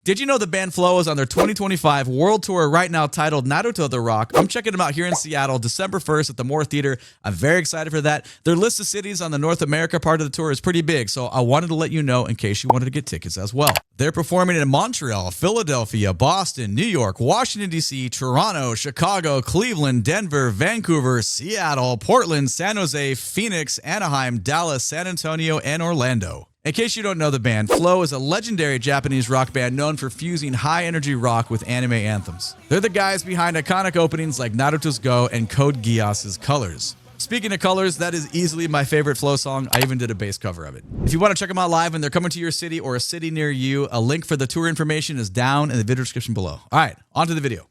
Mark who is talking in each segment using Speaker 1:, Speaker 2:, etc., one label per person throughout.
Speaker 1: Did you know the band Flow is on their 2025 world tour right now titled Naruto The Rock? I'm checking them out here in Seattle December 1st at the Moore Theater. I'm very excited for that. Their list of cities on the North America part of the tour is pretty big, so I wanted to let you know in case you wanted to get tickets as well. They're performing in Montreal, Philadelphia, Boston, New York, Washington, D.C., Toronto, Chicago, Cleveland, Denver, Vancouver, Seattle, Portland, San Jose, Phoenix, Anaheim, Dallas, San Antonio, and Orlando. In case you don't know the band, Flow is a legendary Japanese rock band known for fusing high-energy rock with anime anthems. They're the guys behind iconic openings like Naruto's Go and Code Geass's Colors. Speaking of Colors, that is easily my favorite Flow song. I even did a bass cover of it. If you want to check them out live and they're coming to your city or a city near you, a link for the tour information is down in the video description below. All right, on to the video.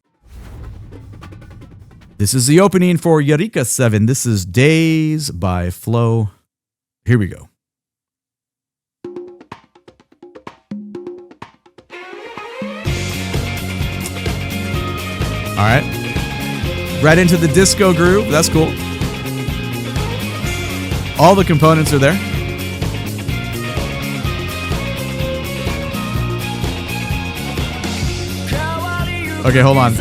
Speaker 1: This is the opening for Eureka 7. This is Days by Flow. Here we go. All right, right into the disco groove. That's cool. All the components are there. Okay, hold on.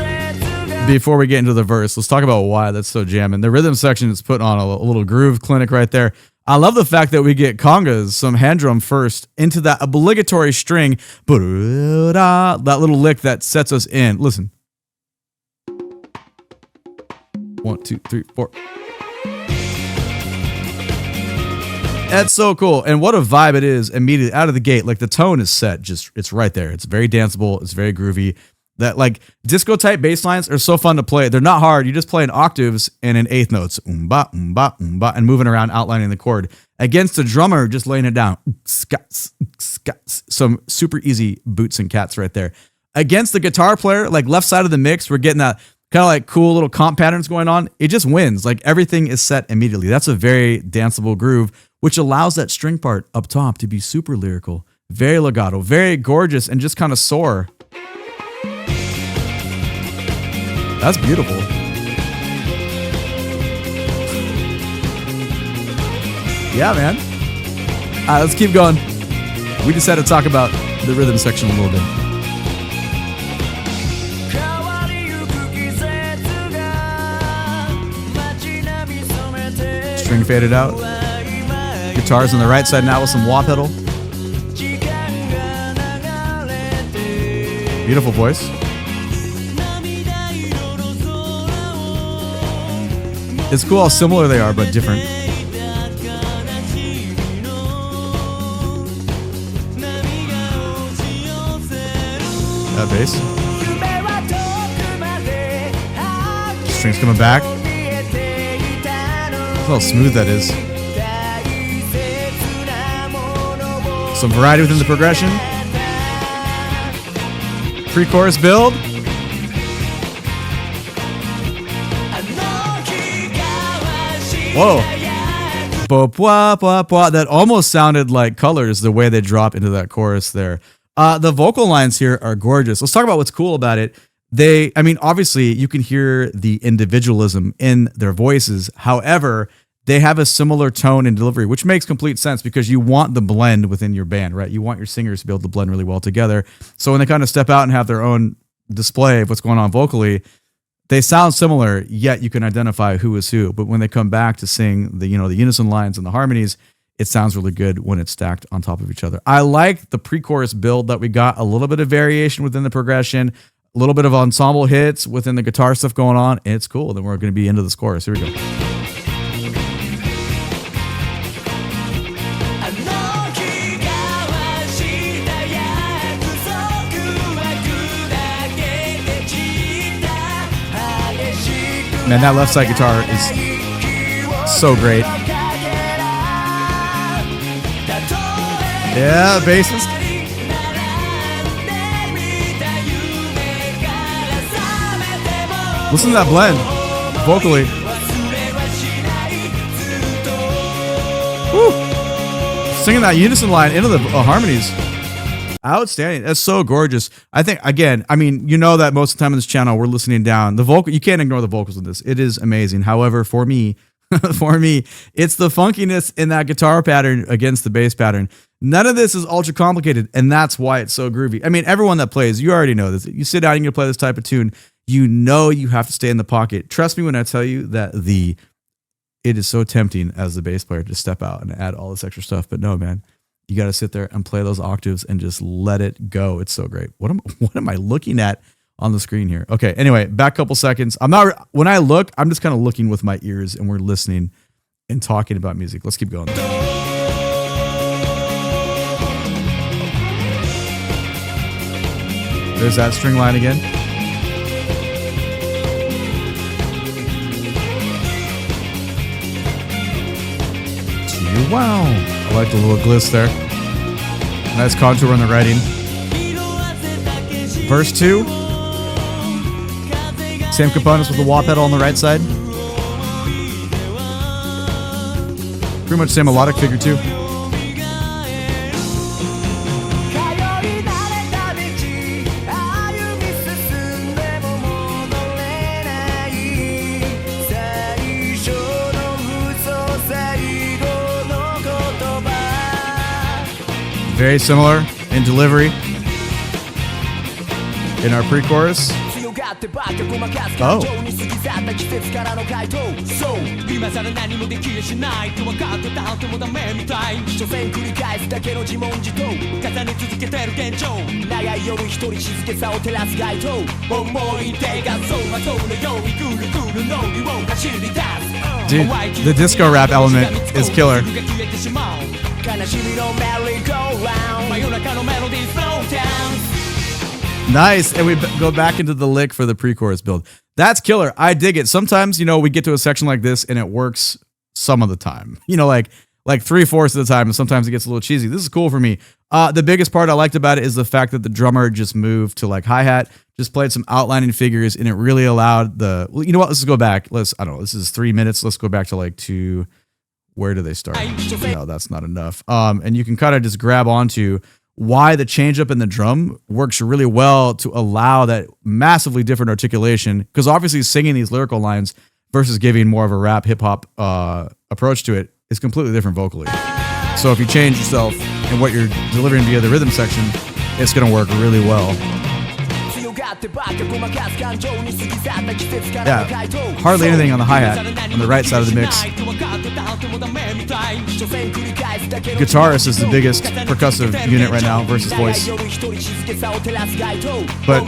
Speaker 1: Before we get into the verse, let's talk about why that's so jamming. The rhythm section is putting on a little groove clinic right there. I love the fact that we get congas, some hand drum first, into that obligatory string. That little lick that sets us in. Listen. 1, 2, 3, 4. That's so cool. And what a vibe it is immediately out of the gate. Like the tone is set, just it's right there. It's very danceable. It's very groovy. That like disco type bass lines are so fun to play. They're not hard. You just play in octaves and in eighth notes. Umba, umba, umba, and moving around, outlining the chord. Against the drummer, just laying it down. Some super easy boots and cats right there. Against the guitar player, like left side of the mix, we're getting that kind of like cool little comp patterns going on. It just wins. Like everything is set immediately. That's a very danceable groove, which allows that string part up top to be super lyrical, very legato, very gorgeous, and just kind of soar. That's beautiful. Yeah, man. All right, let's keep going. We just had to talk about the rhythm section a little bit. String faded out. Guitars on the right side now with some wah pedal. Beautiful voice. It's cool how similar they are, but different. That bass. Strings coming back. Look how smooth that is. Some variety within the progression. Pre-chorus build. Whoa. That almost sounded like Colors the way they drop into that chorus there. The vocal lines here are gorgeous. Let's talk about what's cool about it. Obviously you can hear the individualism in their voices. However, they have a similar tone and delivery, which makes complete sense because you want the blend within your band, right? You want your singers to be able to blend really well together. So when they kind of step out and have their own display of what's going on vocally, they sound similar, yet you can identify who is who. But when they come back to sing the unison lines and the harmonies, it sounds really good when it's stacked on top of each other. I like the pre-chorus build that we got, a little bit of variation within the progression, a little bit of ensemble hits within the guitar stuff going on. It's cool. Then we're going to be into this chorus. Here we go. Man, that left side guitar is so great. Yeah, bassist. Listen to that blend vocally. Woo. Singing that unison line into the harmonies. Outstanding. That's so gorgeous. I think, again, you know that most of the time on this channel, we're listening down. The vocal, you can't ignore the vocals in this. It is amazing. However, for me, it's the funkiness in that guitar pattern against the bass pattern. None of this is ultra complicated, and that's why it's so groovy. I mean, everyone that plays, you already know this. You sit down and you play this type of tune, you know you have to stay in the pocket. Trust me when I tell you that it is so tempting as the bass player to step out and add all this extra stuff. But no, man, you got to sit there and play those octaves and just let it go. It's so great. What am I looking at on the screen here? Okay, anyway, back a couple seconds. When I look, I'm just kind of looking with my ears, and we're listening and talking about music. Let's keep going. There's that string line again. Wow. I like the little gliss there. Nice contour on the writing. Verse 2. Same components with the wah pedal on the right side. Pretty much same melodic figure too. Very similar in delivery in our pre-chorus. Oh. Dude, the disco rap element is killer. Nice. And we go back into the lick for the pre-chorus build. That's killer. I dig it. Sometimes, we get to a section like this and it works some of the time. Like 3/4 of the time, and sometimes it gets a little cheesy. This is cool for me. The biggest part I liked about it is the fact that the drummer just moved to like hi-hat, just played some outlining figures, and it really allowed you know what? Let's go back. This is 3 minutes. Let's go back to like 2. Where do they start? No, that's not enough. And you can kind of just grab onto why the change up in the drum works really well to allow that massively different articulation. Because obviously singing these lyrical lines versus giving more of a rap hip hop approach to it is completely different vocally. So if you change yourself and what you're delivering via the rhythm section, it's going to work really well. Yeah, hardly anything on the hi-hat on the right side of the mix. Guitarist is the biggest percussive unit right now versus voice. But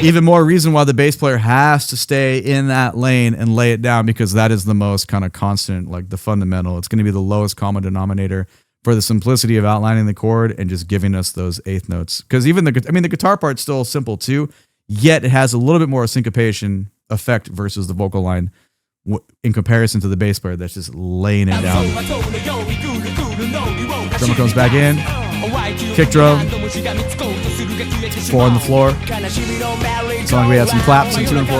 Speaker 1: even more reason why the bass player has to stay in that lane and lay it down, because that is the most kind of constant, like the fundamental. It's going to be the lowest common denominator for the simplicity of outlining the chord and just giving us those eighth notes. Because even the guitar part's still simple too, yet it has a little bit more syncopation effect versus the vocal line in comparison to the bass player that's just laying it down. Drummer comes back in, kick drum, 4 on the floor. It's like we had some claps in 2 and 4.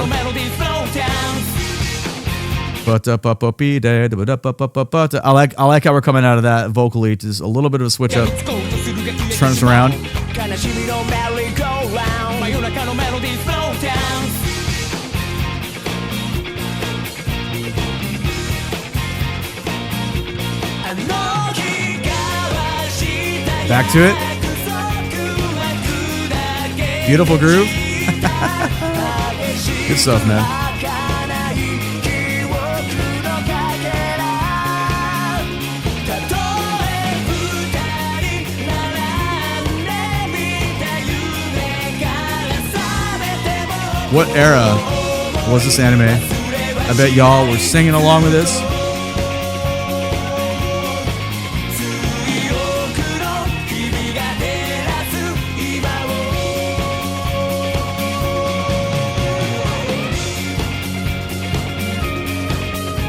Speaker 1: I like how we're coming out of that vocally. Just a little bit of a switch up. Turn us around. Back to it. Beautiful groove. Good stuff, man. What era was this anime? I bet y'all were singing along with this.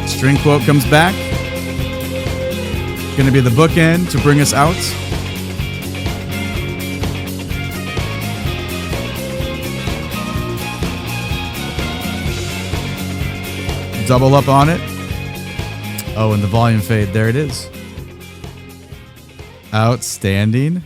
Speaker 1: String quote comes back. Gonna be the bookend to bring us out. Double up on it. Oh, and the volume fade. There it is. Outstanding.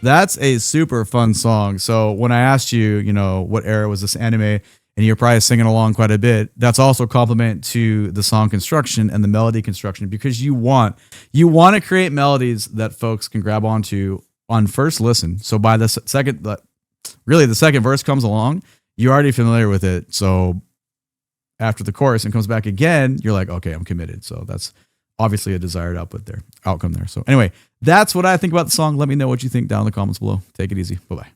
Speaker 1: That's a super fun song. So when I asked you, what era was this anime? and you're probably singing along quite a bit, that's also a compliment to the song construction and the melody construction, because you want to create melodies that folks can grab onto on first listen. So by the second verse comes along, you're already familiar with it. So after the chorus and comes back again, you're like, okay, I'm committed. So that's obviously a desired outcome there. So anyway, that's what I think about the song. Let me know what you think down in the comments below. Take it easy. Bye-bye.